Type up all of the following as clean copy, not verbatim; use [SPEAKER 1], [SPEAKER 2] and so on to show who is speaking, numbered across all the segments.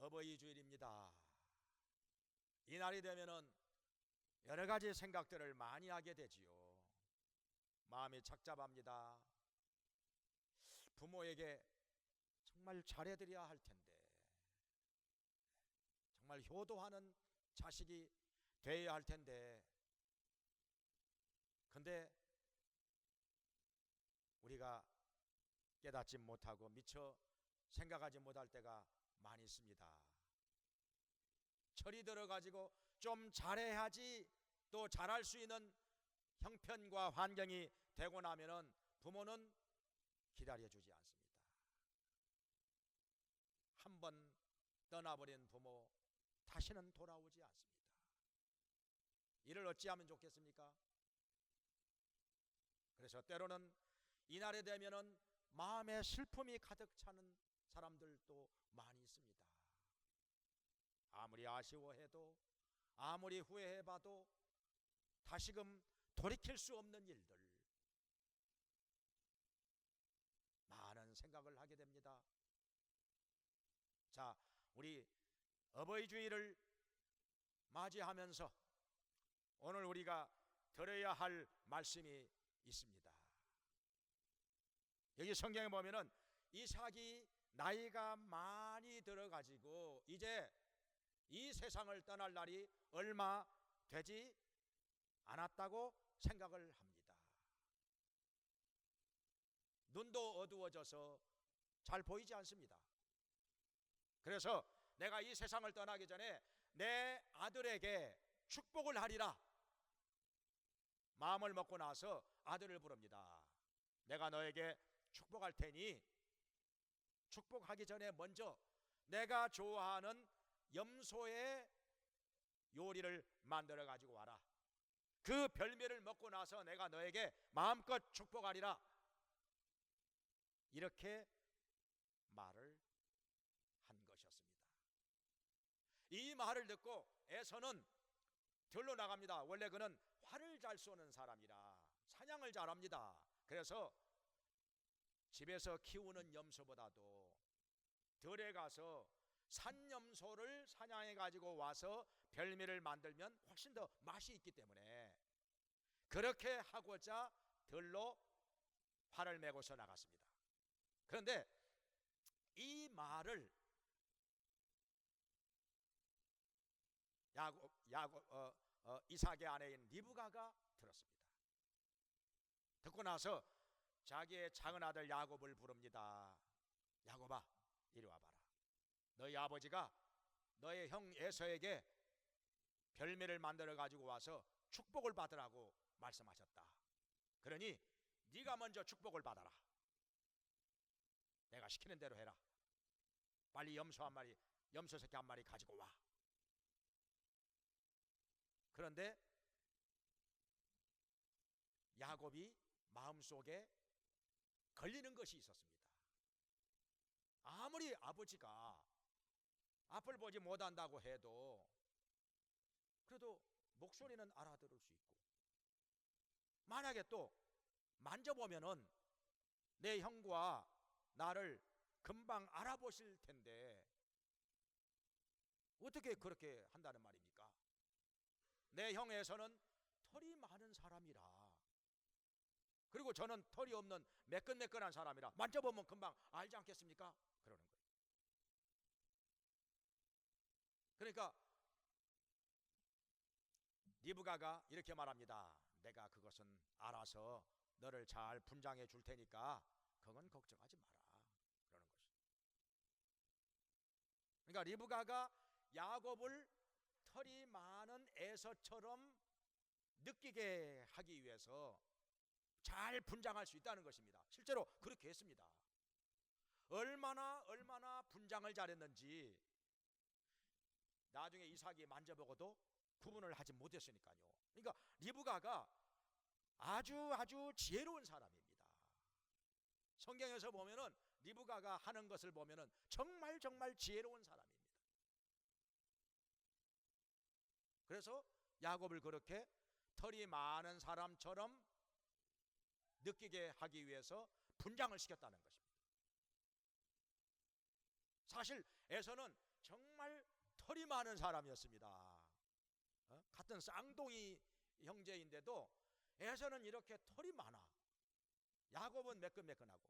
[SPEAKER 1] 어버이 주일입니다. 이날이 되면은 여러 가지 생각들을 많이 하게 되지요. 마음이 착잡합니다. 부모에게 정말 잘해드려야 할 텐데, 정말 효도하는 자식이 되어야 할 텐데, 근데 우리가 깨닫지 못하고 미처 생각하지 못할 때가 많이 있습니다. 철이 들어가지고 좀 잘해야지 또 잘할 수 있는 형편과 환경이 되고 나면은 부모는 기다려주지 않습니다. 한번 떠나버린 부모 다시는 돌아오지 않습니다. 이를 어찌하면 좋겠습니까? 그래서 때로는 이날에 되면은 마음에 슬픔이 가득 차는 사람들도 많이 있습니다. 아무리 아쉬워해도, 아무리 후회해봐도 다시금 돌이킬 수 없는 일들, 많은 생각을 하게 됩니다. 자, 우리 어버이 주일을 맞이하면서 오늘 우리가 들어야 할 말씀이 있습니다. 여기 성경에 보면은 이삭이 나이가 많이 들어가지고 이제 이 세상을 떠날 날이 얼마 되지 않았다고 생각을 합니다. 눈도 어두워져서 잘 보이지 않습니다. 그래서 내가 이 세상을 떠나기 전에 내 아들에게 축복을 하리라 마음을 먹고 나서 아들을 부릅니다. 내가 너에게 축복할 테니 축복하기 전에 먼저 내가 좋아하는 염소의 요리를 만들어 가지고 와라. 그 별미를 먹고 나서 내가 너에게 마음껏 축복하리라. 이렇게 말을 한 것이었습니다. 이 말을 듣고 에서는 들로 나갑니다. 원래 그는 활을 잘 쏘는 사람이라 사냥을 잘합니다. 그래서 집에서 키우는 염소보다도 들에 가서 산염소를 사냥해 가지고 와서 별미를 만들면 훨씬 더 맛이 있기 때문에 그렇게 하고자 들로 활을 메고서 나갔습니다. 그런데 이 말을 이삭의 아내인 리브가가 들었습니다. 듣고 나서 자기의 작은 아들 야곱을 부릅니다. 야곱아, 이리 와봐라. 너희 아버지가 너의 형 에서에게 별미를 만들어 가지고 와서 축복을 받으라고 말씀하셨다. 그러니 네가 먼저 축복을 받아라. 내가 시키는 대로 해라. 빨리 염소 새끼 한 마리 가지고 와. 그런데 야곱이 마음속에 걸리는 것이 있었습니다. 아무리 아버지가 앞을 보지 못한다고 해도 그래도 목소리는 알아들을 수 있고, 만약에 또 만져보면은 내 형과 나를 금방 알아보실 텐데 어떻게 그렇게 한다는 말입니까? 내 형에서는 털이 많은 사람이라, 그리고 저는 털이 없는 매끈매끈한 사람이라 만져보면 금방 알지 않겠습니까? 그러는 거예요. 그러니까 리브가가 이렇게 말합니다. 내가 그것은 알아서 너를 잘 분장해 줄 테니까 그건 걱정하지 마라. 그러는 것이. 그러니까 리브가가 야곱을 털이 많은 에서처럼 느끼게 하기 위해서 잘 분장할 수 있다는 것입니다. 실제로 그렇게 했습니다. 얼마나 분장을 잘했는지 나중에 이삭이 만져보고도 구분을 하지 못했으니까요. 그러니까 리브가가 아주 지혜로운 사람입니다. 성경에서 보면은 리브가가 하는 것을 보면은 정말 지혜로운 사람입니다. 그래서 야곱을 그렇게 털이 많은 사람처럼 느끼게 하기 위해서 분장을 시켰다는 것입니다. 사실 에서는 정말 털이 많은 사람이었습니다. 같은 쌍둥이 형제인데도 에서는 이렇게 털이 많아. 야곱은 매끈매끈하고.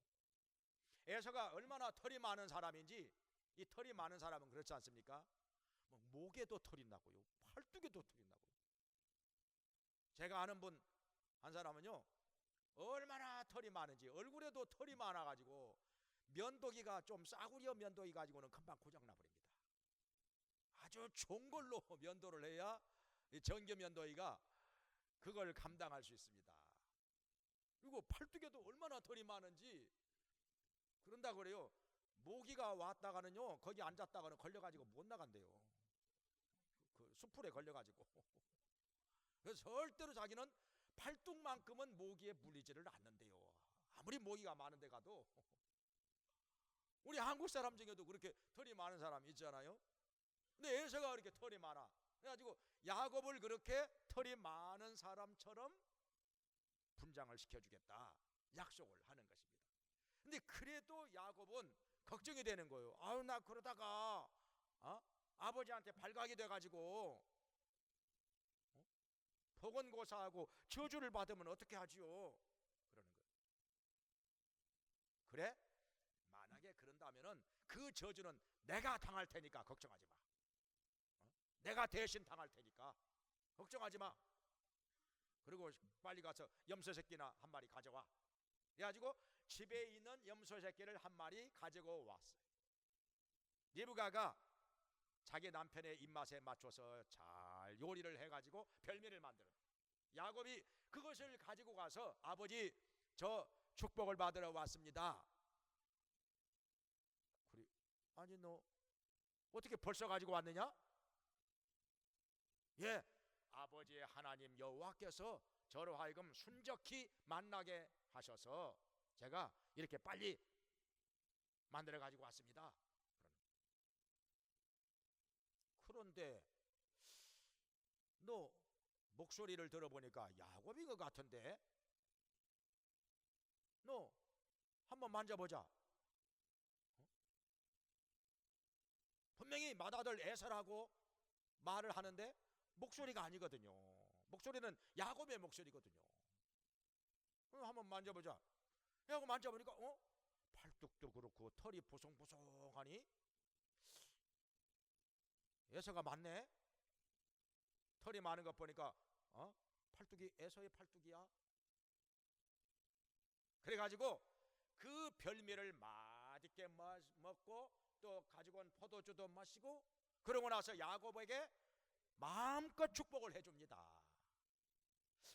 [SPEAKER 1] 에서가 얼마나 털이 많은 사람인지, 이 털이 많은 사람은 그렇지 않습니까? 뭐 목에도 털이 나고요, 팔뚝에도 털이 나고요. 제가 아는 분 한 사람은요, 얼마나 털이 많은지 얼굴에도 털이 많아가지고 면도기가 좀 싸구려 면도기 가지고는 금방 고장나버립니다. 아주 좋은 걸로 면도를 해야 이 전기 면도기가 그걸 감당할 수 있습니다. 그리고 팔뚝에도 얼마나 털이 많은지, 그런다 그래요. 모기가 왔다가는요, 거기 앉았다가는 걸려가지고 못 나간대요. 그 수풀에 걸려가지고. 그래서 절대로 자기는 팔뚝만큼은 모기에 물리지를 않는데요. 아무리 모기가 많은 데 가도. 우리 한국 사람 중에도 그렇게 털이 많은 사람 있잖아요. 근데 에서가 그렇게 털이 많아. 그래가지고 야곱을 그렇게 털이 많은 사람처럼 분장을 시켜주겠다 약속을 하는 것입니다. 근데 그래도 야곱은 걱정이 되는 거예요. 아유, 나 그러다가 아버지한테 발각이 돼가지고 보건고사하고 저주를 받으면 어떻게 하지요? 그러는 거예요. 그래? 만약에 그런다면은 그 저주는 내가 당할 테니까 걱정하지 마. 내가 대신 당할 테니까 걱정하지 마. 그리고 빨리 가서 염소 새끼나 한 마리 가져와. 그래가지고 집에 있는 염소 새끼를 한 마리 가지고 왔어요. 리브가가 자기 남편의 입맛에 맞춰서 잘 요리를 해가지고 별미를 만들어. 야곱이 그것을 가지고 가서 아버지, 저 축복을 받으러 왔습니다. 그래, 아니 너 어떻게 벌써 가지고 왔느냐? 예, 아버지의 하나님 여호와께서 저로 하여금 순적히 만나게 하셔서 제가 이렇게 빨리 만들어 가지고 왔습니다. 그런데 너 목소리를 들어보니까 야곱인 것 같은데, 너 한번 만져보자. 분명히 맏아들 에서라고 말을 하는데 목소리가 아니거든요. 목소리는 야곱의 목소리거든요. 한번 만져보자. 하고 만져보니까 팔뚝도 그렇고 털이 보송보송하니 에서가 맞네. 털이 많은 것 보니까 팔뚝이 에서의 팔뚝이야. 그래가지고 그 별미를 맛있게 먹고 또 가지고 온 포도주도 마시고, 그러고 나서 야곱에게 마음껏 축복을 해줍니다.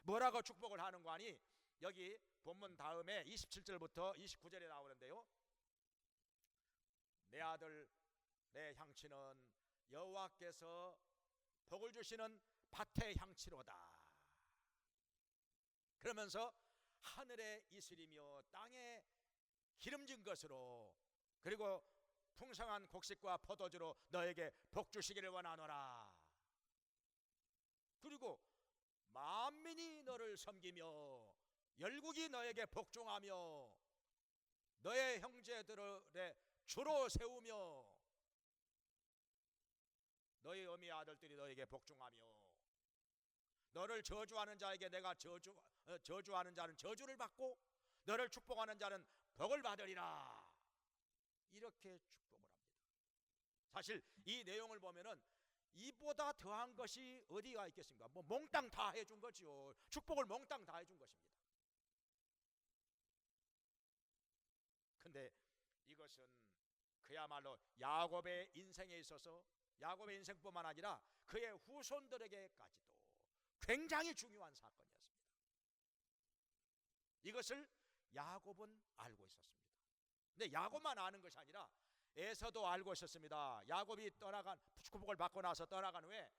[SPEAKER 1] 뭐라고 축복을 하는 거 아니? 여기 본문 다음에 27절부터 29절에 나오는데요. 내 아들 내 향치는 여호와께서 복을 주시는 밭의 향치로다. 그러면서 하늘의 이슬이며 땅에 기름진 것으로, 그리고 풍성한 곡식과 포도주로 너에게 복 주시기를 원하노라. 그리고 만민이 너를 섬기며 열국이 너에게 복종하며 너의 형제들의 주로 세우며 너희 어미 아들들이 너에게 복종하며 너를 저주하는 자에게 내가 저주하는 자는 저주를 받고 너를 축복하는 자는 복을 받으리라. 이렇게 축복을 합니다. 사실 이 내용을 보면은 이보다 더한 것이 어디가 있겠습니까? 뭐 몽땅 다 해준 거지요. 축복을 몽땅 다 해준 것입니다. 근데 이것은 그야말로 야곱의 인생에 있어서, 야곱의 인생뿐만 아니라 그의 후손들에게까지도 굉장히 중요한 사건이었습니다. 이것을 야곱은 알고 있었습니다. 근데 야곱만 아는 것이 아니라 에서도 알고 있었습니다. 야곱이 축복을 받고 나서 떠나간 후에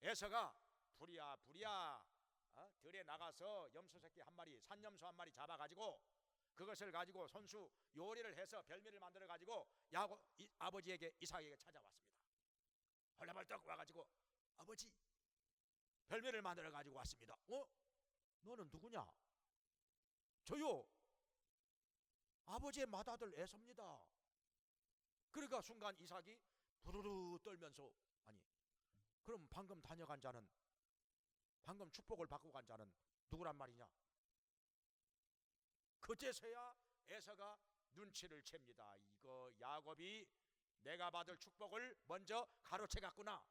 [SPEAKER 1] 에서가 부리야 들에 나가서 염소 새끼 한 마리, 산염소 한 마리 잡아가지고 그것을 가지고 손수 요리를 해서 별미를 만들어 가지고 야곱 아버지에게 이삭에게 찾아왔습니다. 헐레벌떡 와가지고 아버지 별미를 만들어 가지고 왔습니다. 너는 누구냐? 저요, 아버지의 맏아들 에서입니다. 그러니까 순간 이삭이 부르르 떨면서, 아니 그럼 방금 다녀간 자는, 방금 축복을 받고 간 자는 누구란 말이냐? 그제서야 에서가 눈치를 챕니다. 이거 야곱이 내가 받을 축복을 먼저 가로채 갔구나.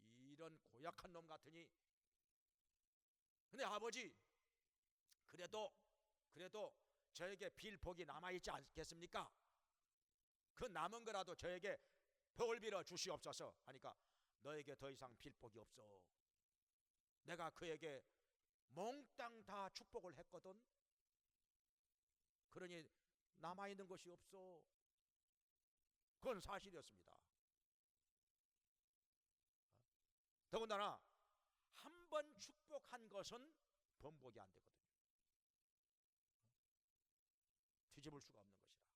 [SPEAKER 1] 이런 고약한 놈 같으니. 근데 아버지, 그래도 저에게 빌 복이 남아있지 않겠습니까? 그 남은 거라도 저에게 복을 빌어 주시옵소서 하니까, 너에게 더 이상 빌 복이 없어. 내가 그에게 몽땅 다 축복을 했거든. 그러니 남아있는 것이 없어. 그건 사실이었습니다. 더군다나 한 번 축복한 것은 번복이 안 되거든요. 뒤집을 수가 없는 것이라.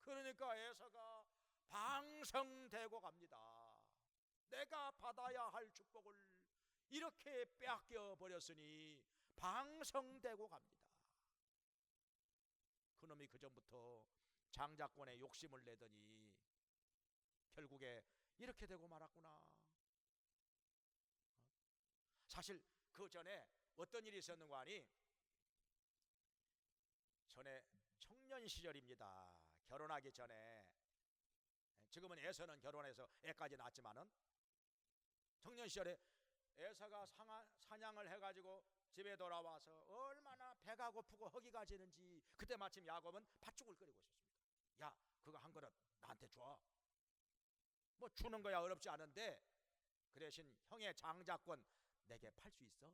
[SPEAKER 1] 그러니까 에서가 방성되고 갑니다. 내가 받아야 할 축복을 이렇게 빼앗겨 버렸으니 방성되고 갑니다. 그놈이 그전부터 장자권에 욕심을 내더니 결국에 이렇게 되고 말았구나. 사실 그 전에 어떤 일이 있었는가 하니, 전에 청년 시절입니다. 결혼하기 전에, 지금은 에서는 결혼해서 애까지 낳았지만은 청년 시절에 에서가 사냥을 해가지고 집에 돌아와서 얼마나 배가 고프고 허기가 지는지, 그때 마침 야곱은 팥죽을 끓이고 있었습니다. 야, 그거 한 그릇 나한테 줘. 뭐 주는 거야 어렵지 않은데, 그 대신 형의 장자권 내게 팔 수 있어?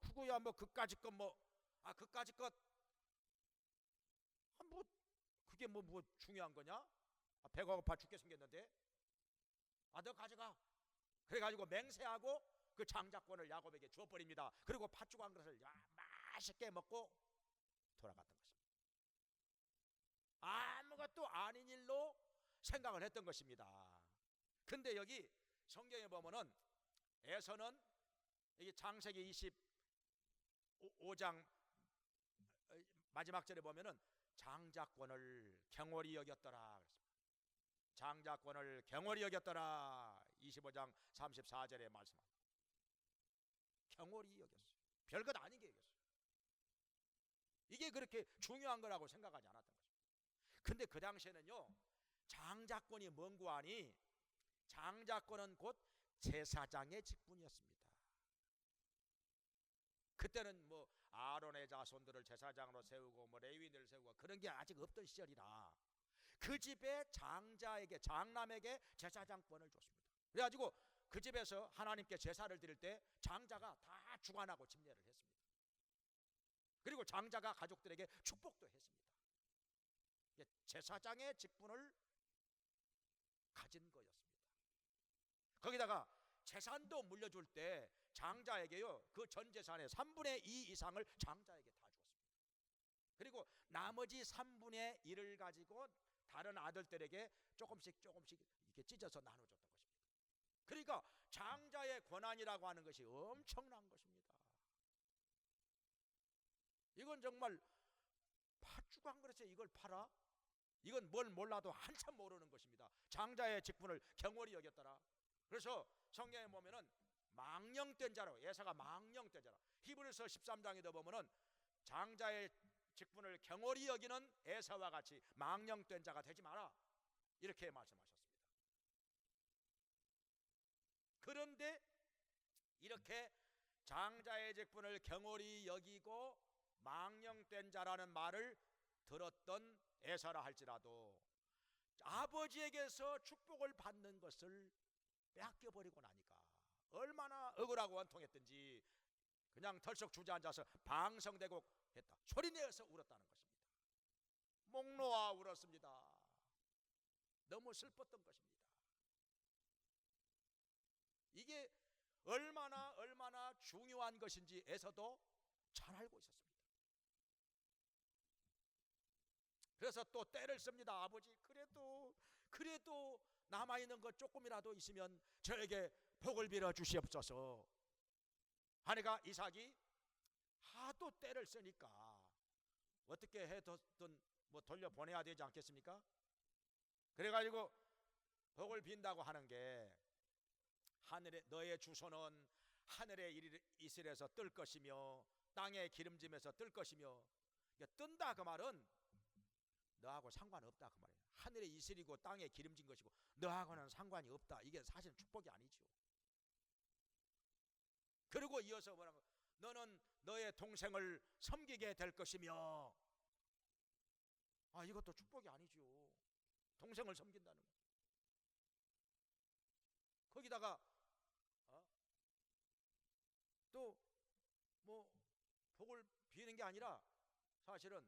[SPEAKER 1] 그거야 뭐 그까짓 것 그까짓 것 뭐 그게 뭐 중요한 거냐? 배가 고파 죽게 생겼는데. 너 가져가. 그래가지고 맹세하고 그 장자권을 야곱에게 주어버립니다. 그리고 팥죽 한 그릇을 맛있게 먹고 돌아갔던 것입니다. 아무것도 아닌 일로 생각을 했던 것입니다. 근데 여기 성경에 보면은 에서는 여기 창세기 25장 마지막 절에 보면은 장자권을 경홀히 여겼더라. 장자권을 경홀히 여겼더라. 25장 34절에 말씀합니다. 경홀히 여겼어요. 별것 아닌 게 여겼어요. 이게 그렇게 중요한 거라고 생각하지 않았던 거죠. 근데 그 당시에는요, 장자권이 뭔고 하니, 장자권은 곧 제사장의 직분이었습니다. 그때는 뭐 아론의 자손들을 제사장으로 세우고 뭐 레위인들을 세우고 그런 게 아직 없던 시절이라 그 집의 장자에게, 장남에게 제사장권을 줬습니다. 그래가지고 그 집에서 하나님께 제사를 드릴 때 장자가 다 주관하고 집례를 했습니다. 그리고 장자가 가족들에게 축복도 했습니다. 제사장의 직분을 가진 거였습니다. 거기다가 재산도 물려줄 때 장자에게요, 그 전 재산의 3분의 2 이상을 장자에게 다 주었습니다. 그리고 나머지 3분의 1을 가지고 다른 아들들에게 조금씩 이렇게 찢어서 나눠줬던 것입니다. 그러니까 장자의 권한이라고 하는 것이 엄청난 것입니다. 이건 정말 팥죽 한 그릇에 이걸 팔아? 이건 뭘 몰라도 한참 모르는 것입니다. 장자의 직분을 경홀히 여겼더라. 그래서 성경에 보면은 망령된 자로, 에서가 망령된 자로, 히브리서 13장에도 보면은 장자의 직분을 경홀히 여기는 에서와 같이 망령된 자가 되지 마라, 이렇게 말씀하셨습니다. 그런데 이렇게 장자의 직분을 경홀히 여기고 망령된 자라는 말을 들었던 에서라 할지라도 아버지에게서 축복을 받는 것을 빼앗겨버리고 나니까 얼마나 억울하고 원통했던지 그냥 털썩 주저앉아서 방성되고 했다. 소리내어서 울었다는 것입니다. 목 놓아 울었습니다. 너무 슬펐던 것입니다. 이게 얼마나 중요한 것인지 에서도 잘 알고 있었습니다. 그래서 또 때를 씁니다. 아버지, 그래도 남아있는 것 조금이라도 있으면 저에게 복을 빌어 주시옵소서 하니까 이삭이 하도 때를 쓰니까 어떻게 해뒀든 뭐 돌려보내야 되지 않겠습니까? 그래가지고 복을 빈다고 하는 게 하늘에 너의 주소는 하늘에 이슬에서 뜰 것이며 땅의 기름짐에서 뜰 것이며, 뜬다 그 말은 너하고 상관없다 그 말이에요. 하늘의 이슬이고 땅에 기름진 것이고 너하고는 상관이 없다. 이게 사실은 축복이 아니죠. 그리고 이어서 뭐라고, 너는 너의 동생을 섬기게 될 것이며. 이것도 축복이 아니죠. 동생을 섬긴다는 거. 거기다가 또 뭐 복을 비는 게 아니라 사실은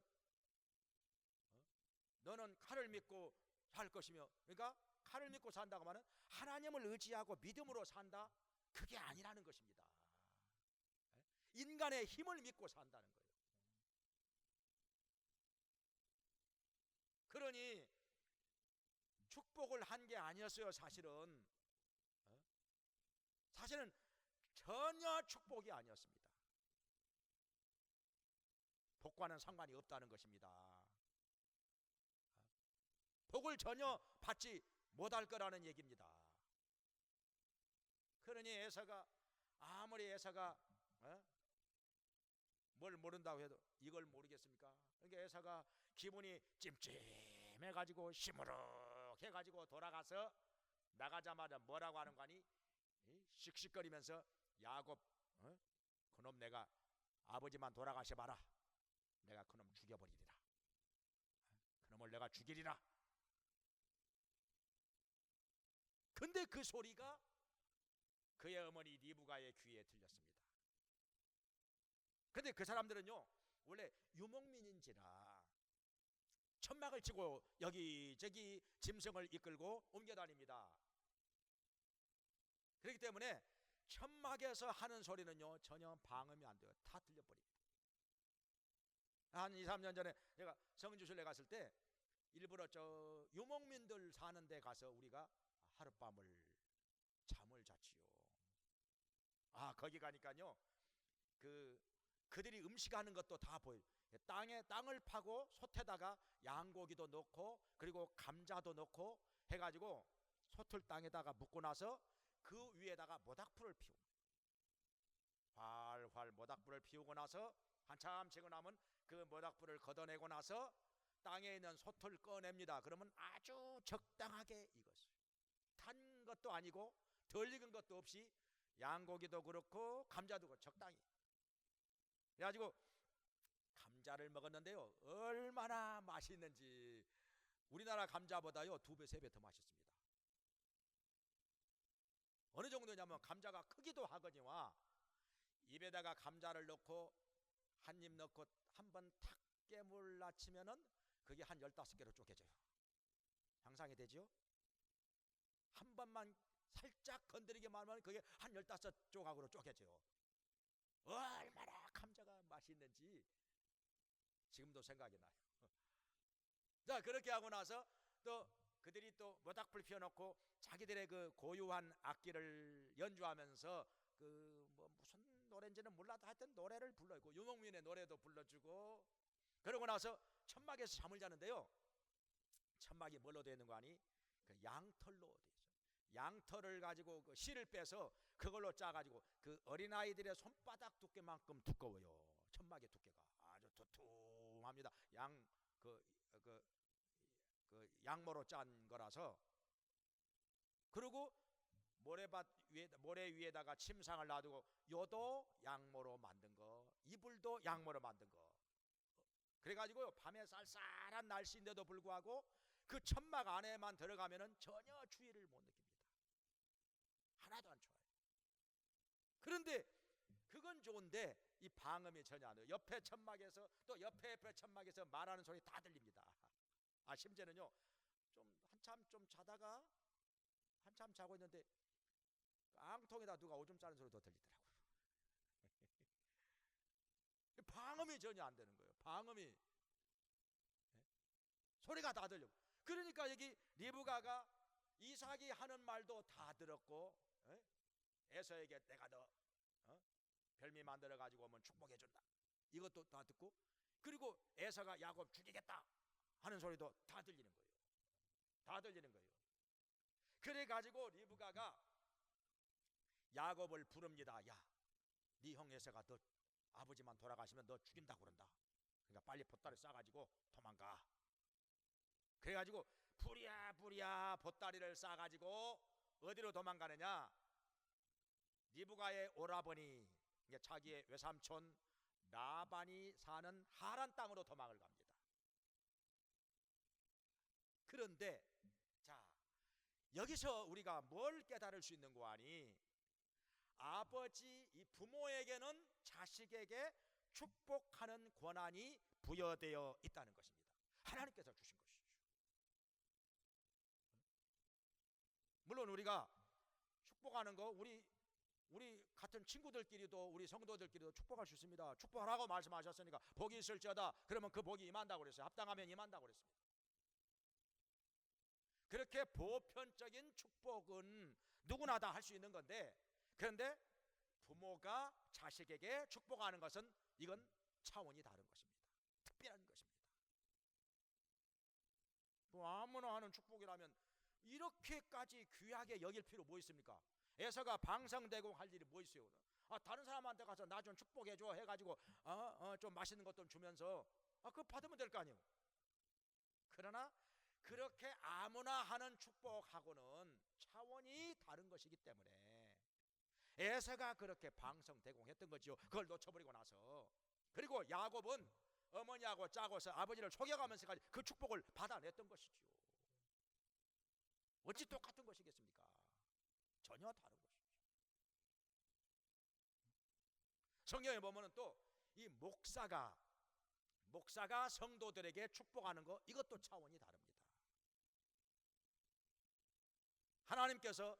[SPEAKER 1] 너는 칼을 믿고 살 것이며, 그러니까 칼을 믿고 산다고 하면 하나님을 의지하고 믿음으로 산다, 그게 아니라는 것입니다. 인간의 힘을 믿고 산다는 거예요. 그러니 축복을 한 게 아니었어요. 사실은 전혀 축복이 아니었습니다. 복과는 상관이 없다는 것입니다. 복을 전혀 받지 못할 거라는 얘기입니다. 그러니 에사가 아무리 뭘 모른다고 해도 이걸 모르겠습니까? 그러니까 에사가 기분이 찜찜해가지고 시무룩해가지고 돌아가서 나가자마자 뭐라고 하는 거 아니? 씩씩거리면서 야곱, 그놈 내가 아버지만 돌아가셔봐라, 내가 그놈 죽여버리리라, 그놈을 내가 죽이리라. 근데 그 소리가 그의 어머니 리브가의 귀에 들렸습니다. 근데 그 사람들은요 원래 유목민인지라 천막을 치고 여기저기 짐승을 이끌고 옮겨 다닙니다. 그렇기 때문에 천막에서 하는 소리는요 전혀 방음이 안 돼요. 다 들려버립니다. 한 2, 3년 전에 제가 성주순례 갔을 때 일부러 저 유목민들 사는 데 가서 우리가 하룻밤을 잠을 잤지요. 거기 가니까요 그들이 음식하는 것도 다 보여요. 땅을 파고 솥에다가 양고기도 넣고 그리고 감자도 넣고 해가지고 솥을 땅에다가 묻고 나서 그 위에다가 모닥불을 피웁니다. 활활 모닥불을 피우고 나서 한참 지고 나면 그 모닥불을 걷어내고 나서 땅에 있는 솥을 꺼냅니다. 그러면 아주 적당하게 익었어요. 탄 것도 아니고 덜 익은 것도 없이 양고기도 그렇고 감자도 그렇고 적당히. 그래가지고 감자를 먹었는데요 얼마나 맛있는지 우리나라 감자보다요 2배 3배 더 맛있습니다. 어느 정도냐면 감자가 크기도 하거니와 입에다가 감자를 넣고 한 입 넣고 한번 탁 깨물라 치면은 그게 한 15개로 쪼개져요. 상상이 되죠? 한 번만 살짝 건드리기만 하면 그게 한 15조각으로 쪼개져요. 얼마나 감자가 맛있는지 지금도 생각이 나요. 자, 그렇게 하고 나서 또 그들이 또 모닥불 피워놓고 자기들의 그 고유한 악기를 연주하면서 그 뭐 무슨 노래인지는 몰라도 하여튼 노래를 불러요. 유목민의 노래도 불러주고 그러고 나서 천막에서 잠을 자는데요 천막이 뭘로 되어 있는 거 아니? 그 양털로 되어 있어요. 양털을 가지고 그 실을 빼서 그걸로 짜가지고 그 어린아이들의 손바닥 두께만큼 두꺼워요. 천막의 두께가 아주 두툼합니다. 양모로 짠 거라서. 그리고 모래 위에다가 침상을 놔두고 요도 양모로 만든 거, 이불도 양모로 만든 거. 그래가지고 밤에 쌀쌀한 날씨인데도 불구하고 그 천막 안에만 들어가면은 전혀 추위를 못 느낍니다. 하나도 안 추워요. 그런데 그건 좋은데 이 방음이 전혀 안 돼요. 옆에 천막에서 또 옆에 천막에서 말하는 소리 다 들립니다. 심지어는요 좀 한참 좀 자다가 한참 자고 있는데 깡통에다 누가 오줌 싸는 소리도 들리더라고요. 방음이 전혀 안 되는 거예요. 방음이 소리가 다 들려. 그러니까 여기 리브가가 이삭이 하는 말도 다 들었고 에서에게 내가 너 별미 만들어 가지고 오면 축복해 준다 이것도 다 듣고, 그리고 에서가 야곱 죽이겠다 하는 소리도 다 들리는 거예요. 다 들리는 거예요. 그래 가지고 리브가가 야곱을 부릅니다. 야, 네 형 에서가 너 아버지만 돌아가시면 너 죽인다고 그런다. 그러니까 빨리 보따리 싸가지고 도망가. 그래가지고 부랴부랴 보따리를 싸가지고 어디로 도망가느냐? 리브가의 오라버니, 자기의 외삼촌 라반이 사는 하란 땅으로 도망을 갑니다. 그런데 자, 여기서 우리가 뭘 깨달을 수 있는 거 아니? 아버지, 이 부모에게는 자식에게 축복하는 권한이 부여되어 있다는 것입니다. 하나님께서 주신 것이죠. 물론 우리가 축복하는 거 우리 같은 친구들끼리도, 우리 성도들끼리도 축복할 수 있습니다. 축복하라고 말씀하셨으니까 복이 있을지어다. 그러면 그 복이 임한다고 그랬어요. 합당하면 임한다고 그랬습니다. 그렇게 보편적인 축복은 누구나 다 할 수 있는 건데, 그런데 부모가 자식에게 축복하는 것은 이건 차원이 다른 것입니다. 특별한 것입니다. 뭐 아무나 하는 축복이라면 이렇게까지 귀하게 여길 필요 뭐 있습니까? 에서가 방성되고 할 일이 뭐 있어요? 다른 사람한테 가서 나 좀 축복해줘 해가지고 좀 맛있는 것 좀 주면서 그거 받으면 될 거 아니에요. 그러나 그렇게 아무나 하는 축복하고는 차원이 다른 것이기 때문에 에서가 그렇게 방성대공했던 거죠. 그걸 놓쳐버리고 나서. 그리고 야곱은 어머니하고 짜고서 아버지를 속여가면서까지 그 축복을 받아냈던 것이죠. 어찌 똑같은 것이겠습니까? 전혀 다른 것이죠. 성경에 보면은 또 이 목사가 성도들에게 축복하는 거, 이것도 차원이 다릅니다. 하나님께서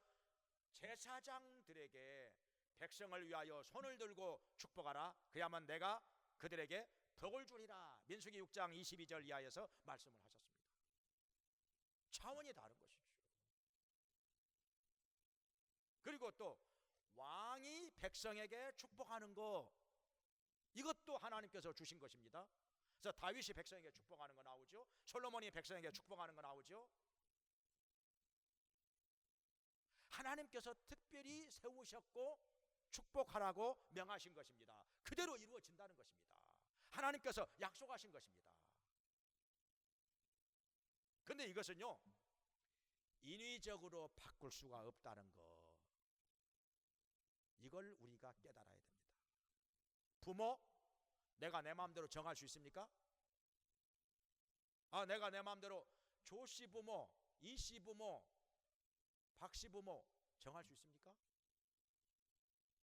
[SPEAKER 1] 제사장들에게 백성을 위하여 손을 들고 축복하라. 그야만 내가 그들에게 복을 주리라. 민수기 6장 22절 이하에서 말씀을 하셨습니다. 차원이 다른 것이죠. 그리고 또 왕이 백성에게 축복하는 거, 이것도 하나님께서 주신 것입니다. 그래서 다윗이 백성에게 축복하는 거 나오죠. 솔로몬이 백성에게 축복하는 거 나오죠. 하나님께서 특별히 세우셨고 축복하라고 명하신 것입니다. 그대로 이루어진다는 것입니다. 하나님께서 약속하신 것입니다. 그런데 이것은요, 인위적으로 바꿀 수가 없다는 것, 이걸 우리가 깨달아야 됩니다. 부모, 내가 내 마음대로 정할 수 있습니까? 내가 내 마음대로 조씨 부모, 이씨 부모, 박씨 부모 정할 수 있습니까?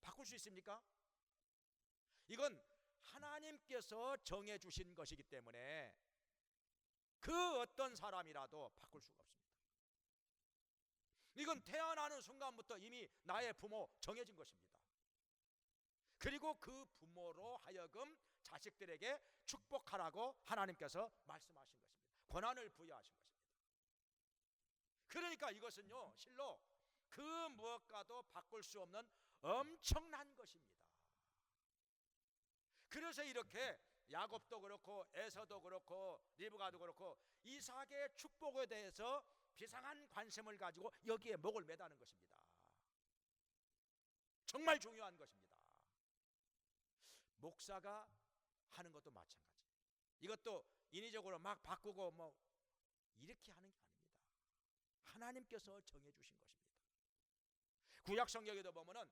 [SPEAKER 1] 바꿀 수 있습니까? 이건 하나님께서 정해주신 것이기 때문에 그 어떤 사람이라도 바꿀 수가 없습니다. 이건 태어나는 순간부터 이미 나의 부모 정해진 것입니다. 그리고 그 부모로 하여금 자식들에게 축복하라고 하나님께서 말씀하신 것입니다. 권한을 부여하신 것입니다. 그러니까 이것은요, 실로 그 무엇과도 바꿀 수 없는 엄청난 것입니다. 그래서 이렇게 야곱도 그렇고 에서도 그렇고 리브가도 그렇고 이삭의 축복에 대해서 비상한 관심을 가지고 여기에 목을 매다는 것입니다. 정말 중요한 것입니다. 목사가 하는 것도 마찬가지. 이것도 인위적으로 막 바꾸고 뭐 이렇게 하는 게 아닙니다. 하나님께서 정해주신 것입니다. 구약 성경에도 보면은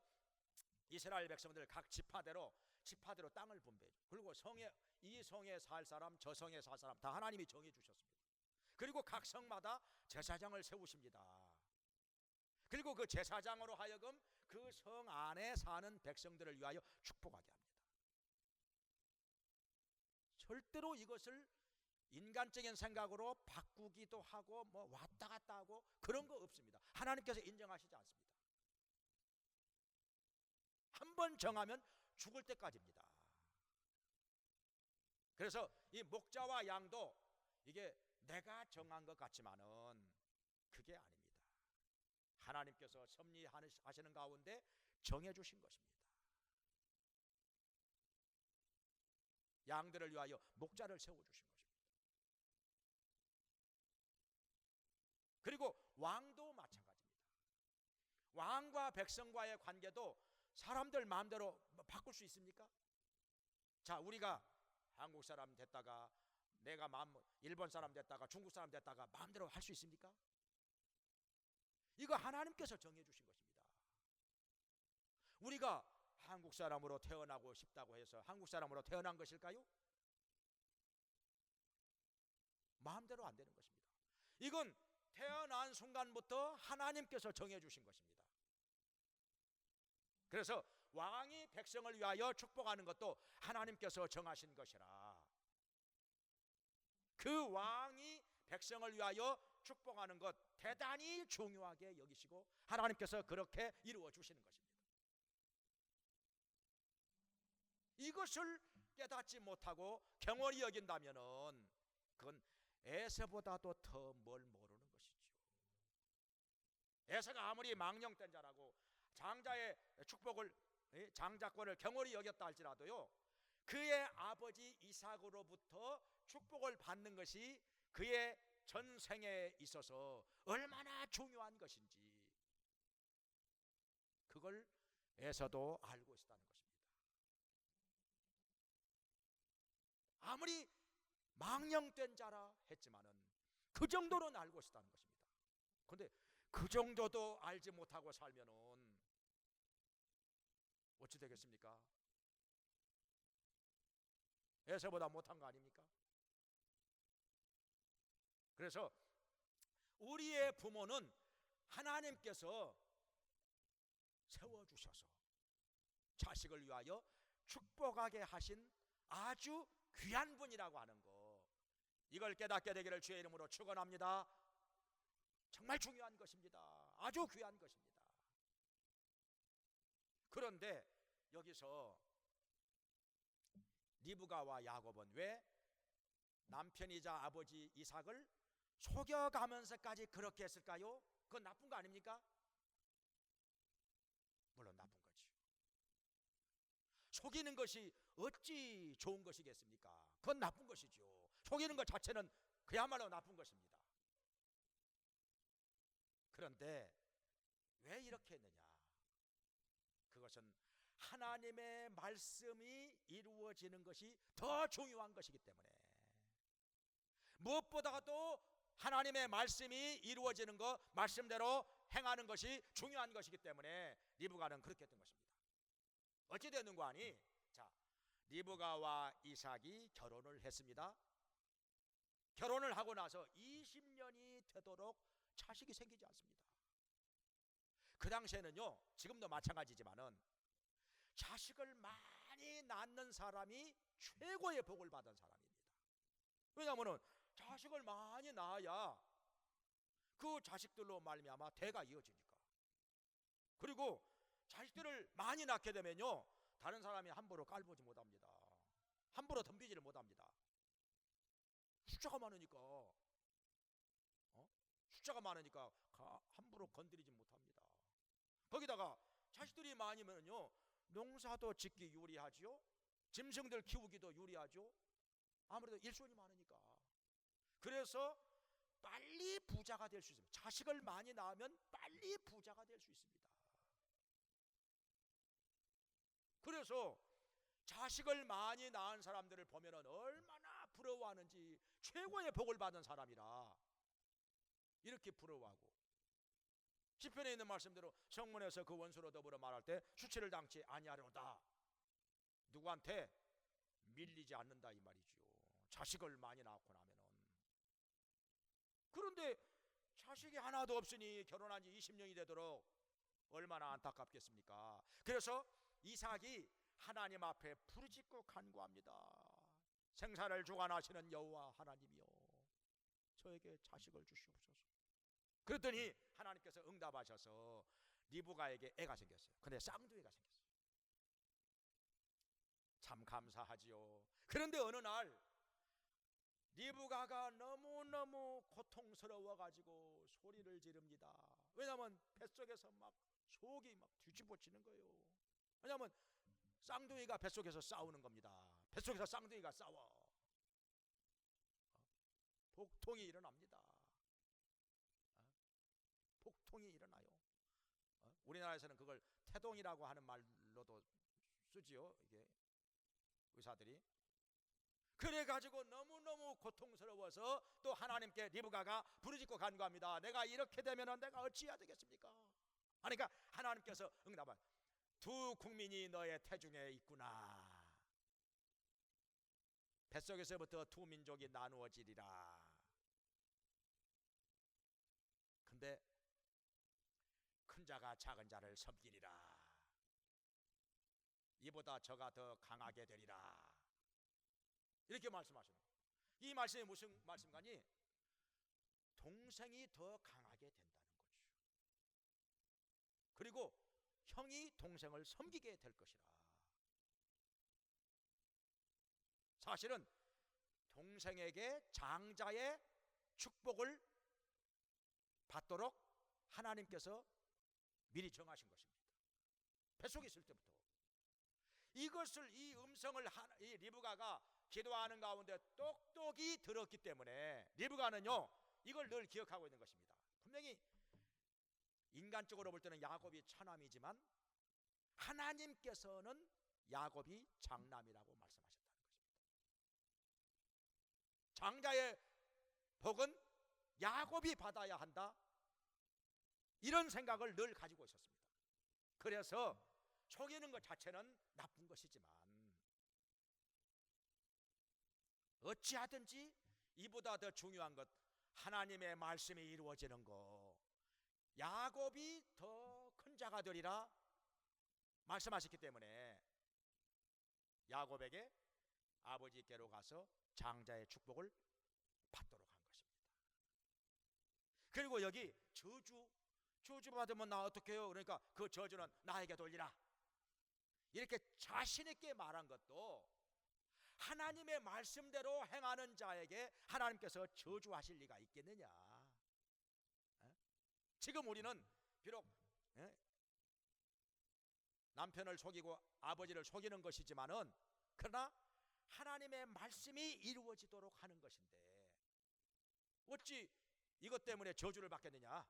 [SPEAKER 1] 이스라엘 백성들 각 지파대로 땅을 분배해요. 그리고 이 성에 살 사람, 저 성에 살 사람 다 하나님이 정해주셨습니다. 그리고 각 성마다 제사장을 세우십니다. 그리고 그 제사장으로 하여금 그 성 안에 사는 백성들을 위하여 축복하게 합니다. 절대로 이것을 인간적인 생각으로 바꾸기도 하고 뭐 왔다 갔다 하고 그런 거 없습니다. 하나님께서 인정하시지 않습니다. 한 번 정하면 죽을 때까지입니다. 그래서 이 목자와 양도 이게 내가 정한 것 같지만은 그게 아닙니다. 하나님께서 섭리하시는 가운데 정해주신 것입니다. 양들을 위하여 목자를 세워주신 것입니다. 그리고 왕도 마찬가지입니다. 왕과 백성과의 관계도 사람들 마음대로 바꿀 수 있습니까? 자, 우리가 한국 사람 됐다가 내가 일본 사람 됐다가 중국 사람 됐다가 마음대로 할 수 있습니까? 이거 하나님께서 정해주신 것입니다. 우리가 한국 사람으로 태어나고 싶다고 해서 한국 사람으로 태어난 것일까요? 마음대로 안 되는 것입니다. 이건 태어난 순간부터 하나님께서 정해주신 것입니다. 그래서 왕이 백성을 위하여 축복하는 것도 하나님께서 정하신 것이라 그 왕이 백성을 위하여 축복하는 것 대단히 중요하게 여기시고 하나님께서 그렇게 이루어 주시는 것입니다. 이것을 깨닫지 못하고 경홀히 여긴다면은 그건 에서보다도 더 뭘 모르는 것이죠. 에서가 아무리 망령된 자라고 장자의 축복을 장자권을 경홀히 여겼다 할지라도요, 그의 아버지 이삭으로부터 축복을 받는 것이 그의 전생에 있어서 얼마나 중요한 것인지 그걸 에서도 알고 있었다는 것입니다. 아무리 망령된 자라 했지만은 그 정도는 알고 있었다는 것입니다. 그런데 그 정도도 알지 못하고 살면은 어찌 되겠습니까? 에서보다 못한 거 아닙니까? 그래서 우리의 부모는 하나님께서 세워주셔서 자식을 위하여 축복하게 하신 아주 귀한 분이라고 하는 거, 이걸 깨닫게 되기를 주의 이름으로 축원합니다. 정말 중요한 것입니다. 아주 귀한 것입니다. 그런데 여기서 리브가와 야곱은 왜 남편이자 아버지 이삭을 속여가면서까지 그렇게 했을까요? 그건 나쁜 거 아닙니까? 물론 나쁜 거죠. 속이는 것이 어찌 좋은 것이겠습니까? 그건 나쁜 것이죠. 속이는 것 자체는 그야말로 나쁜 것입니다. 그런데 왜 이렇게 했느냐? 그것은 하나님의 말씀이 이루어지는 것이 더 중요한 것이기 때문에, 무엇보다도 하나님의 말씀이 이루어지는 것, 말씀대로 행하는 것이 중요한 것이기 때문에 리브가는 그렇게 했던 것입니다. 어찌 됐는고 하니, 자, 리브가와 이삭이 결혼을 했습니다. 결혼을 하고 나서 20년이 되도록 자식이 생기지 않습니다. 그 당시에는요, 지금도 마찬가지지만은 자식을 많이 낳는 사람이 최고의 복을 받은 사람입니다. 왜냐하면 자식을 많이 낳아야 그 자식들로 말미암아 대가 이어지니까. 그리고 자식들을 많이 낳게 되면요, 다른 사람이 함부로 깔보지 못합니다. 함부로 덤비지를 못합니다. 숫자가 많으니까, 숫자가 많으니까 함부로 건드리지 못합니다. 거기다가 자식들이 많으면요, 농사도 짓기 유리하죠. 짐승들 키우기도 유리하죠. 아무래도 일손이 많으니까. 그래서 빨리 부자가 될 수 있습니다. 자식을 많이 낳으면 빨리 부자가 될 수 있습니다. 그래서 자식을 많이 낳은 사람들을 보면은 얼마나 부러워하는지, 최고의 복을 받은 사람이라 이렇게 부러워하고, 시편에 있는 말씀대로 성문에서 그 원수로 더불어 말할 때 수치를 당치 아니하려다, 누구한테 밀리지 않는다 이 말이죠. 자식을 많이 낳고 나면은. 그런데 자식이 하나도 없으니 결혼한 지 20년이 되도록 얼마나 안타깝겠습니까? 그래서 이삭이 하나님 앞에 부르짖고 간구합니다. 생사를 주관하시는 여호와 하나님이여, 저에게 자식을 주시옵소서. 그랬더니 하나님께서 응답하셔서 리브가에게 애가 생겼어요. 근데 쌍둥이가 생겼어요. 참 감사하지요. 그런데 어느 날 리브가가 너무너무 고통스러워가지고 소리를 지릅니다. 왜냐하면 뱃속에서 막 속이 막 뒤집어지는 거예요. 왜냐하면 쌍둥이가 뱃속에서 싸우는 겁니다. 뱃속에서 쌍둥이가 싸워. 복통이 일어납니다. 고통이 일어나요. 우리나라에서는 그걸 태동이라고 하는 말로도 쓰지요. 이게 의사들이. 그래가지고 너무너무 고통스러워서 또 하나님께 리브가가 부르짖고 간구합니다. 내가 이렇게 되면 내가 어찌해야 되겠습니까? 그러니까 하나님께서 응답한, 두 국민이 너의 태중에 있구나. 뱃속에서부터 두 민족이 나누어지리라. 근데 큰 자가 작은 자를 섬기리라. 이보다 저가 더 강하게 되리라. 이렇게 말씀하시는 거예요. 이 말씀이 무슨 말씀이니? 동생이 더 강하게 된다는 거죠. 그리고 형이 동생을 섬기게 될 것이라. 사실은 동생에게 장자의 축복을 받도록 하나님께서 미리 정하신 것입니다. 뱃속에 있을 때부터. 이것을, 이 음성을 이 리브가가 기도하는 가운데 똑똑히 들었기 때문에 리브가는요 이걸 늘 기억하고 있는 것입니다. 분명히 인간적으로 볼 때는 야곱이 차남이지만 하나님께서는 야곱이 장남이라고 말씀하셨다는 것입니다. 장자의 복은 야곱이 받아야 한다, 이런 생각을 늘 가지고 있었습니다. 그래서 속이는 것 자체는 나쁜 것이지만 어찌하든지 이보다 더 중요한 것, 하나님의 말씀이 이루어지는 것, 야곱이 더 큰 자가 되리라 말씀하셨기 때문에 야곱에게 아버지께로 가서 장자의 축복을 받도록 한 것입니다. 그리고 여기 저주 받으면 나 어떻게 해요? 그러니까 그 저주는 나에게 돌리라, 이렇게 자신 있게 말한 것도 하나님의 말씀대로 행하는 자에게 하나님께서 저주하실 리가 있겠느냐. 지금 우리는 비록 남편을 속이고 아버지를 속이는 것이지만은, 그러나 하나님의 말씀이 이루어지도록 하는 것인데 어찌 이것 때문에 저주를 받겠느냐.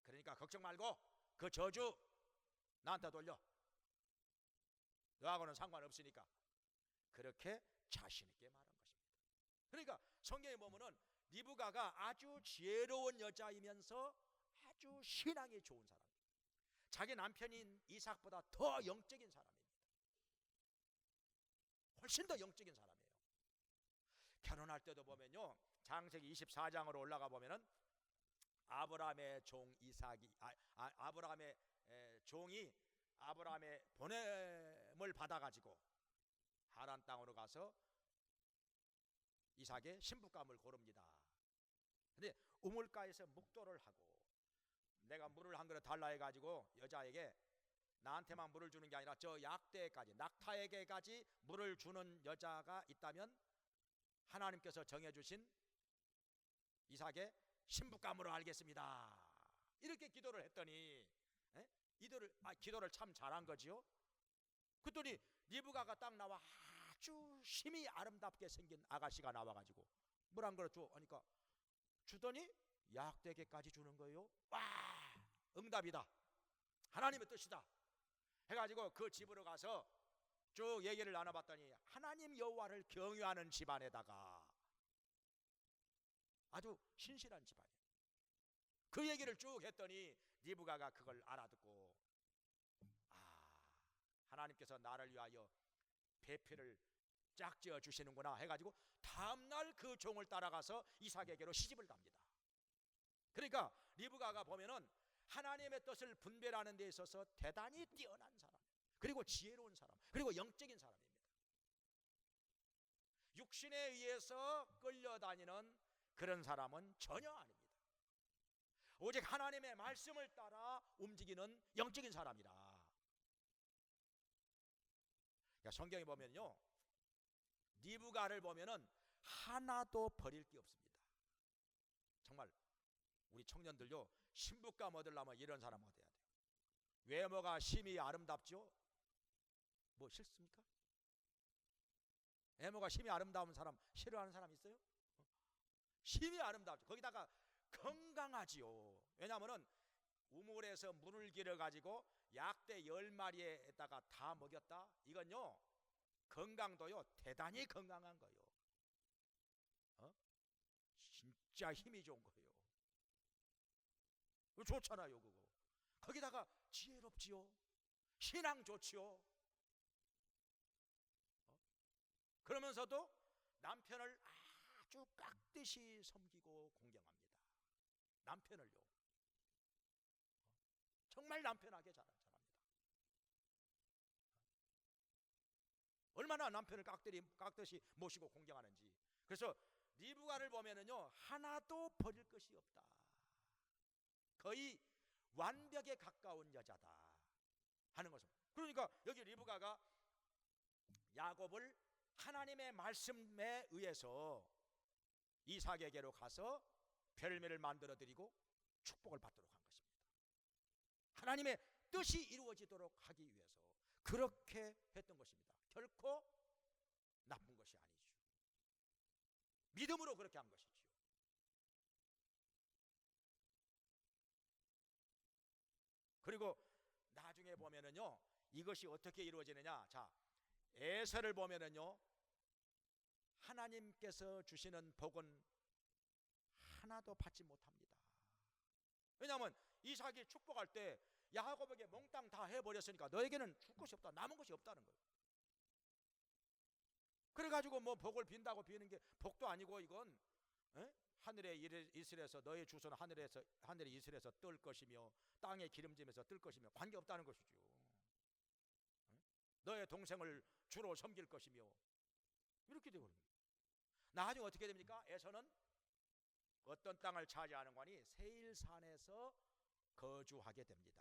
[SPEAKER 1] 그러니까 걱정 말고 그 저주 나한테 돌려, 너하고는 상관없으니까, 그렇게 자신 있게 말한 것입니다. 그러니까 성경에 보면은 리브가가 아주 지혜로운 여자이면서 아주 신앙이 좋은 사람이에요. 자기 남편인 이삭보다 더 영적인 사람입니다. 훨씬 더 영적인 사람이에요. 결혼할 때도 보면요, 창세기 24장으로 올라가 보면은 아브라함의 종 이삭이 아브라함의 종이 아브라함의 보냄을 받아가지고 하란 땅으로 가서 이삭의 신부감을 고릅니다. 근데 우물가에서 묵도를 하고, 내가 물을 한 그릇 달라 해가지고 여자에게 나한테만 물을 주는 게 아니라 저 약대에까지, 낙타에게까지 물을 주는 여자가 있다면 하나님께서 정해주신 이삭의 신부감으로 알겠습니다. 이렇게 기도를 했더니 기도를 참 잘한 거지요. 그랬더니 리브가가 딱 나와 아주 심히 아름답게 생긴 아가씨가 나와가지고 물 한 그릇 줘 하니까 주더니 약대에게까지 주는 거예요. 와, 응답이다, 하나님의 뜻이다 해가지고 그 집으로 가서 쭉 얘기를 나눠봤더니 하나님 여호와를 경외하는 집안에다가 아주 신실한 집안이에요. 그 얘기를 쭉 했더니 리브가가 그걸 알아듣고, 하나님께서 나를 위하여 배필을 짝지어 주시는구나 해가지고 다음날 그 종을 따라가서 이삭에게로 시집을 갑니다. 그러니까 리브가가 보면은 하나님의 뜻을 분별하는 데 있어서 대단히 뛰어난 사람, 그리고 지혜로운 사람, 그리고 영적인 사람입니다. 육신에 의해서 끌려다니는 그런 사람은 전혀 아닙니다. 오직 하나님의 말씀을 따라 움직이는 영적인 사람이라. 그러니까 성경에 보면요, 리브가를 보면은 하나도 버릴 게 없습니다. 정말 우리 청년들요, 신부감 얻으려면 이런 사람 얻어야 돼요. 외모가 심히 아름답죠? 뭐 싫습니까? 외모가 심히 아름다운 사람 싫어하는 사람 있어요? 심히 아름답죠. 거기다가 건강하지요. 왜냐하면은 우물에서 물을 길어 가지고 약대 10마리에다가 다 먹였다. 이건요 건강도요 대단히 건강한 거예요. 진짜 힘이 좋은 거예요. 그거 좋잖아요 그거. 거기다가 지혜롭지요. 신앙 좋지요. 그러면서도 남편을 아주 깍듯이 섬기고 공경합니다. 남편을요. 정말 남편하게 잘합니다. 얼마나 남편을 깍듯이 모시고 공경하는지. 그래서 리브가를 보면은요 하나도 버릴 것이 없다. 거의 완벽에 가까운 여자다 하는 것은. 그러니까 여기 리브가가 야곱을 하나님의 말씀에 의해서 이삭에게로 가서 별매를 만들어 드리고 축복을 받도록 한 것입니다. 하나님의 뜻이 이루어지도록 하기 위해서 그렇게 했던 것입니다. 결코 나쁜 것이 아니죠. 믿음으로 그렇게 한 것이죠. 그리고 나중에 보면은요 이것이 어떻게 이루어지느냐. 자, 에서를 보면은요 하나님께서 주시는 복은 하나도 받지 못합니다. 왜냐하면 이삭이 축복할 때 야곱에게 몽땅 다 해버렸으니까 너에게는 줄 것이 없다, 남은 것이 없다는 거예요. 그래가지고 뭐 복을 빈다고 비는 게 복도 아니고 이건 하늘의 이슬에서 너의 주소는 하늘의 이슬에서 뜰 것이며 땅의 기름짐에서 뜰 것이며 관계없다는 것이죠. 너의 동생을 주로 섬길 것이며 이렇게 되거든요. 나중에 어떻게 됩니까? 에서는 어떤 땅을 차지하는 거니 세일산에서 거주하게 됩니다.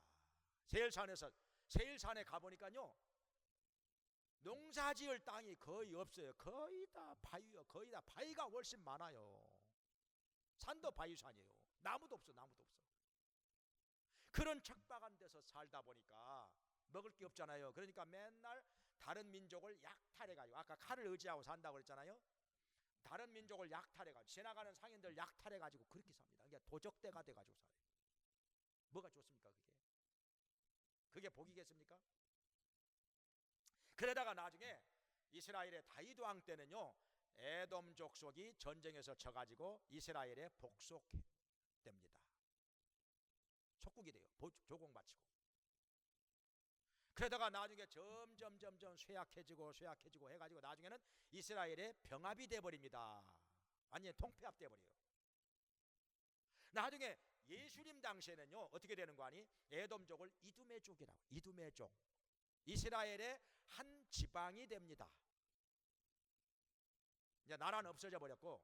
[SPEAKER 1] 세일산에 가보니까요 농사지을 땅이 거의 없어요. 거의 다 바위요. 거의 다 바위가 훨씬 많아요. 산도 바위산이에요. 나무도 없어. 그런 척박한 데서 살다 보니까 먹을 게 없잖아요. 그러니까 맨날 다른 민족을 약탈해가지고, 아까 칼을 의지하고 산다고 그랬잖아요. 다른 민족을 약탈해가지고, 지나가는 상인들 약탈해가지고 그렇게 삽니다. 그러니까 도적대가 돼가지고 살아요. 뭐가 좋습니까 그게? 그게 복이겠습니까? 그러다가 나중에 이스라엘의 다윗 왕 때는요 에돔 족속이 전쟁에서 져가지고 이스라엘에 복속됩니다. 속국이 돼요. 조공바치고. 그러다가 나중에 점점 쇠약해지고 해가지고 나중에는 이스라엘의 병합이 돼버립니다. 완전히 통폐합 돼버려요. 나중에 예수님 당시에는요 어떻게 되는 거 아니? 에돔족을 이두메족이라고. 이두메족. 이스라엘의 한 지방이 됩니다. 이제 나라는 없어져 버렸고,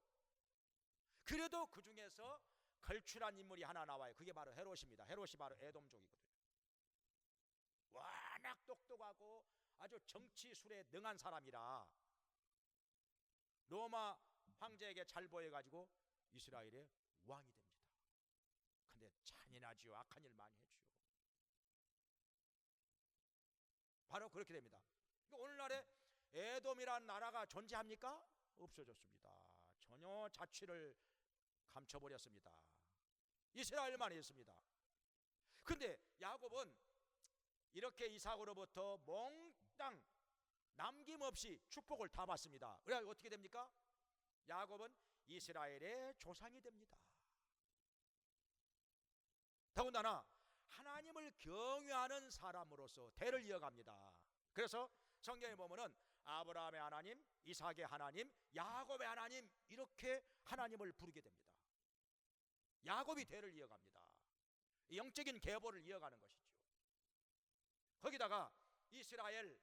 [SPEAKER 1] 그래도 그 중에서 걸출한 인물이 하나 나와요. 그게 바로 헤롯입니다. 헤롯이 바로 에돔족이거든요. 워낙 똑똑하고 아주 정치술에 능한 사람이라 로마 황제에게 잘 보여가지고 이스라엘의 왕이 됩니다. 근데 잔인하지요. 악한 일 많이 했죠. 바로 그렇게 됩니다. 오늘날에 에돔이란 나라가 존재합니까? 없어졌습니다. 전혀 자취를 감춰버렸습니다. 이스라엘만 있습니다. 근데 야곱은 이렇게 이삭으로부터 몽땅 남김없이 축복을 다 받습니다. 그래서 어떻게 됩니까? 야곱은 이스라엘의 조상이 됩니다. 더군다나 하나님을 경외하는 사람으로서 대를 이어갑니다. 그래서 성경에 보면은 아브라함의 하나님, 이삭의 하나님, 야곱의 하나님, 이렇게 하나님을 부르게 됩니다. 야곱이 대를 이어갑니다. 영적인 계보를 이어가는 것이죠. 거기다가 이스라엘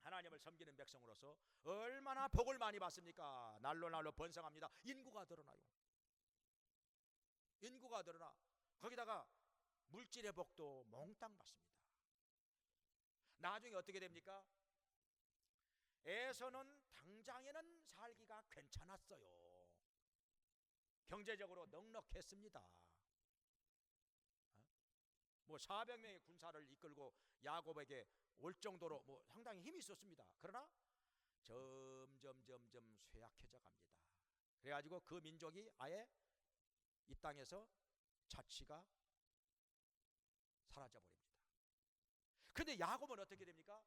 [SPEAKER 1] 하나님을 섬기는 백성으로서 얼마나 복을 많이 받습니까? 날로 번성합니다. 인구가 늘어나요. 인구가 늘어나 거기다가 물질의 복도 몽땅 받습니다. 나중에 어떻게 됩니까? 에서는 당장에는 살기가 괜찮았어요. 경제적으로 넉넉했습니다. 뭐 400명의 군사를 이끌고 야곱에게 올 정도로 뭐 상당히 힘이 있었습니다. 그러나 점점 쇠약해져 갑니다. 그래가지고 그 민족이 아예 이 땅에서 자취가 사라져 버립니다. 근데 야곱은 어떻게 됩니까?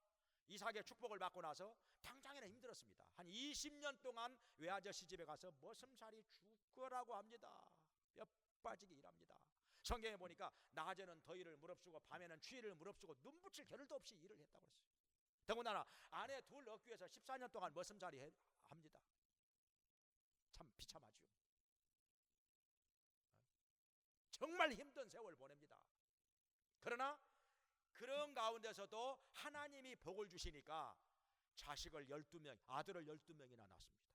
[SPEAKER 1] 이삭의 축복을 받고 나서 당장에는 힘들었습니다. 한 20년 동안 외아저씨 집에 가서 머슴살이 죽거라고 합니다. 뼈 빠지게 일합니다. 성경에 보니까 낮에는 더위를 무릅쓰고 밤에는 추위를 무릅쓰고 눈 붙일 겨를도 없이 일을 했다고 그랬어요. 더군다나 아내 둘 얻기 위해서 14년 동안 머슴살이 합니다. 참 비참하죠. 정말 힘든 세월 보냅니다. 그러나 그런 가운데서도 하나님이 복을 주시니까 자식을 12명, 아들을 12명이나 낳습니다.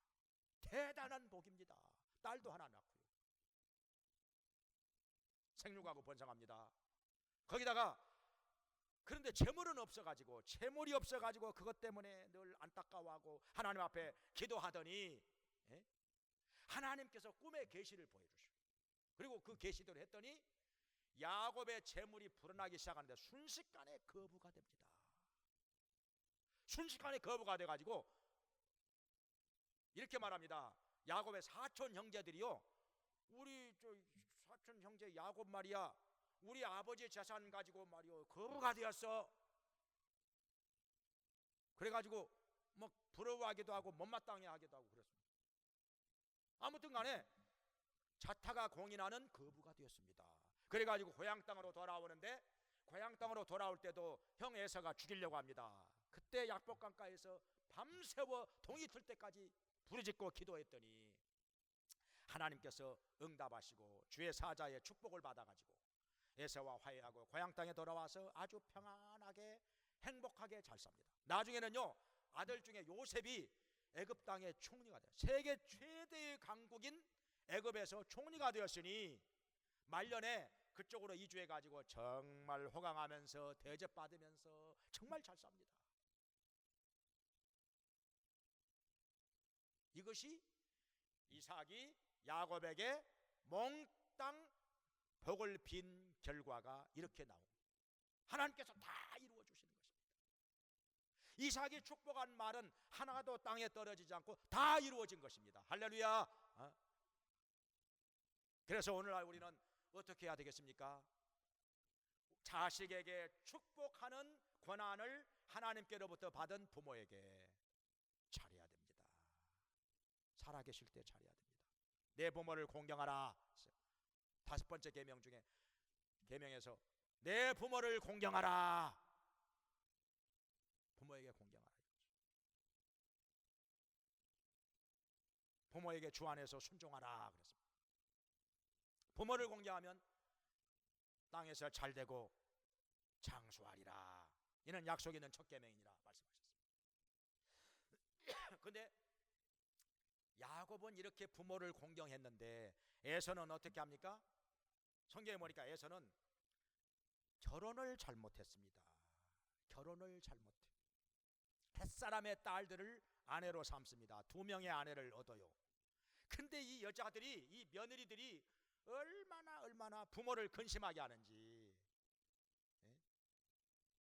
[SPEAKER 1] 대단한 복입니다. 딸도 하나 낳고요. 생육하고 번성합니다. 거기다가 그런데 재물은 없어가지고, 재물이 없어가지고 그것 때문에 늘 안타까워하고 하나님 앞에 기도하더니 하나님께서 꿈의 계시를 보여주시고, 그리고 그 계시대로 했더니 야곱의 재물이 불어나기 시작하는데 순식간에 거부가 됩니다. 순식간에 거부가 돼가지고 이렇게 말합니다. 야곱의 사촌 형제들이요, 우리 저 사촌 형제 야곱 말이야, 우리 아버지 재산 가지고 말이요 거부가 되었어. 그래가지고 막 부러워하기도 하고 못마땅해 하기도 하고 그랬습니다. 아무튼 간에 자타가 공인하는 거부가 되었습니다. 그래가지고 고향 땅으로 돌아오는데, 고향 땅으로 돌아올 때도 형 에서가 죽이려고 합니다. 그때 약복강가에서 밤새워 동이 틀 때까지 부르짖고 기도했더니 하나님께서 응답하시고 주의 사자의 축복을 받아가지고 에서와 화해하고 고향 땅에 돌아와서 아주 평안하게 행복하게 잘 삽니다. 나중에는요, 아들 중에 요셉이 애굽 땅의 총리가 돼요. 세계 최대의 강국인 애굽에서 총리가 되었으니 말년에 그쪽으로 이주해 가지고 정말 호강하면서 대접받으면서 정말 잘 삽니다. 이것이 이삭이 야곱에게 몽땅 복을 빈 결과가 이렇게 나옵니다. 하나님께서 다 이루어 주시는 것입니다. 이삭이 축복한 말은 하나도 땅에 떨어지지 않고 다 이루어진 것입니다. 할렐루야. 그래서 오늘날 우리는 어떻게 해야 되겠습니까? 자식에게 축복하는 권한을 하나님께로부터 받은 부모에게 잘해야 됩니다. 살아계실 때 잘해야 됩니다. 내 부모를 공경하라. 5번째 계명 중에 계명에서 내 부모를 공경하라. 부모에게 공경하라. 부모에게 주 안에서 순종하라 그랬습니다. 부모를 공경하면 땅에서 잘되고 장수하리라. 이는 약속 있는 첫 계명이니라 말씀하셨습니다. 그런데 야곱은 이렇게 부모를 공경했는데 에서는 어떻게 합니까? 성경에 보니까 에서는 결혼을 잘못했습니다. 결혼을 잘못해 햇사람의 딸들을 아내로 삼습니다. 2명의 아내를 얻어요. 근데 이 여자들이, 이 며느리들이 얼마나 부모를 근심하게 하는지,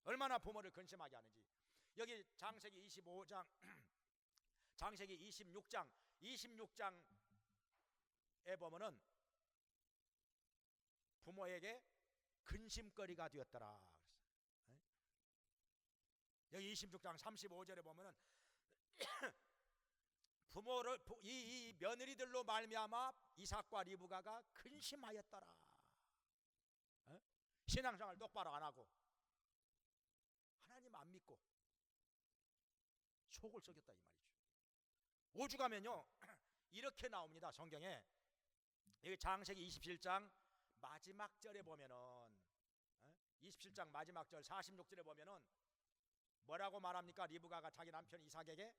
[SPEAKER 1] 얼마나 부모를 근심하게 하는지. 여기 장세기 25장 장세기 26장에 보면은 부모에게 근심거리가 되었더라. 여기 26장 35절에 보면은 부모를 이 며느리들로 말미암아 이삭과 리브가가 근심하였더라. 신앙생활 똑바로 안 하고 하나님 안 믿고 속을 썩였다 이 말이죠. 오죽하면요 이렇게 나옵니다. 성경에 여기 장세기 27장 마지막 절에 보면은 27장 마지막 절 46절에 보면은 뭐라고 말합니까? 리브가가 자기 남편 이삭에게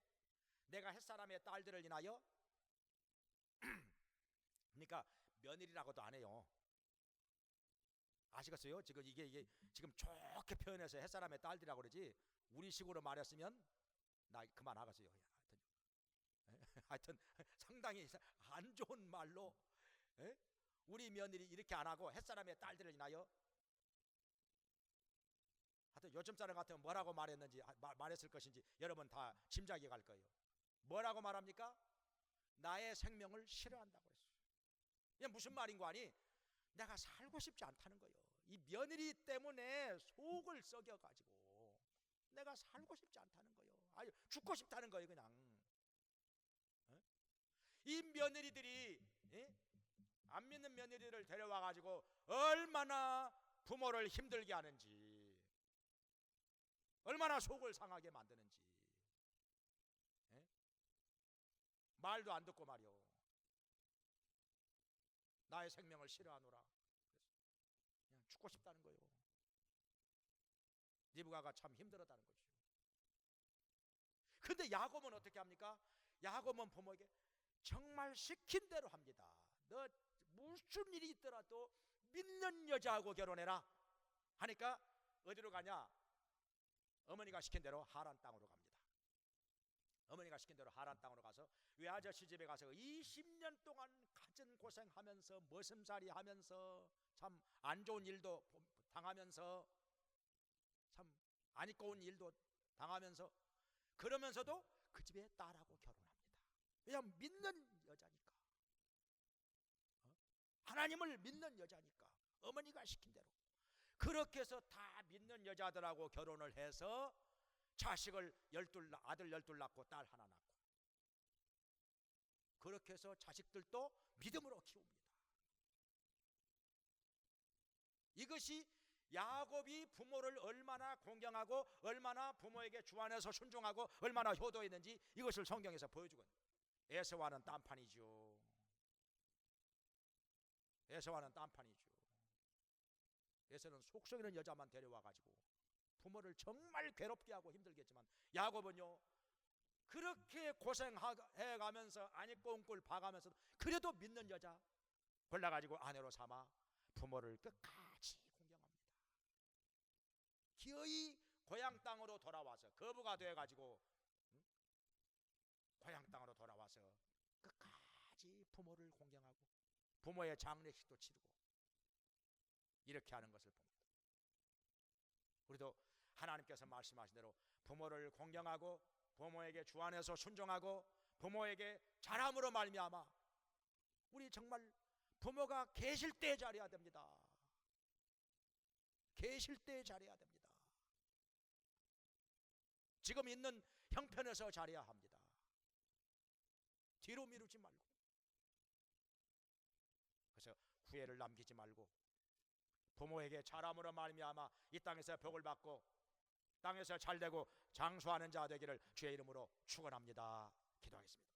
[SPEAKER 1] 내가 햇사람의 딸들을 인하여 그러니까 며느리라고도 안 해요. 아시겠어요? 지금 이게 지금 좋게 표현해서 햇사람의 딸들이라고 그러지, 우리식으로 말했으면 나 그만하겠어요. 하여튼 상당히 안 좋은 말로 우리 며느리 이렇게 안 하고 햇사람의 딸들을 인하여, 하여튼 요즘 사람 같으면 뭐라고 말했는지 말했을 것인지 여러분 다 짐작이 갈 거예요. 뭐라고 말합니까? 나의 생명을 싫어한다고 그랬어요. 이게 무슨 말인 거 아니? 내가 살고 싶지 않다는 거예요. 이 며느리 때문에 속을 썩여가지고 내가 살고 싶지 않다는 거예요. 아니, 죽고 싶다는 거예요, 그냥. 어? 이 며느리들이, 예? 안 믿는 며느리를 데려와가지고 얼마나 부모를 힘들게 하는지, 얼마나 속을 상하게 만드는지. 예? 말도 안 듣고 말이요, 나의 생명을 싫어하노라. 그냥 죽고 싶다는 거예요. 리브가가 참 힘들었다는 거죠. 근데 야곱은 어떻게 합니까? 야곱은 부모에게 정말 시킨 대로 합니다. 너 무슨 일이 있더라도 믿는 여자하고 결혼해라 하니까 어디로 가냐? 어머니가 시킨 대로 하란 땅으로 갑니다. 어머니가 시킨 대로 하란 땅으로 가서 외아저씨 집에 가서 20년 동안 갖은 고생하면서 머슴살이 하면서 참 안 좋은 일도 당하면서 참 안 입고 온 일도 당하면서, 그러면서도 그 집에 딸하고 결혼합니다. 왜냐하면 믿는 여자니까. 하나님을 믿는 여자니까. 어머니가 시킨 대로. 그렇게 해서 다 믿는 여자들하고 결혼을 해서 자식을 아들 12 낳고 딸 하나 낳고, 그렇게 해서 자식들도 믿음으로 키웁니다. 이것이 야곱이 부모를 얼마나 공경하고 얼마나 부모에게 주안해서 순종하고 얼마나 효도했는지 이것을 성경에서 보여주거든요. 에서와는 딴판이죠. 에서와는 딴판이죠. 에서는 속 썩이는 여자만 데려와가지고 부모를 정말 괴롭게 하고 힘들겠지만, 야곱은요 그렇게 고생해가면서 안 입고 온 꼴 봐가면서도 그래도 믿는 여자 골라가지고 아내로 삼아 부모를 끝까지 공경합니다. 기어이 고향 땅으로 돌아와서 거부가 돼가지고 고향 땅으로 돌아와서 끝까지 부모를 공경하고 부모의 장례식도 치르고 이렇게 하는 것을 봅니다. 우리도 하나님께서 말씀하신 대로 부모를 공경하고 부모에게 주안해서 순종하고 부모에게 잘함으로 말미암아 우리 정말 부모가 계실 때 잘해야 됩니다. 계실 때 잘해야 됩니다. 지금 있는 형편에서 잘해야 합니다. 뒤로 미루지 말고. 그래서 후회를 남기지 말고 부모에게 잘함으로 말미암아 이 땅에서 복을 받고 땅에서 잘되고 장수하는 자 되기를 주의 이름으로 축원합니다. 기도하겠습니다.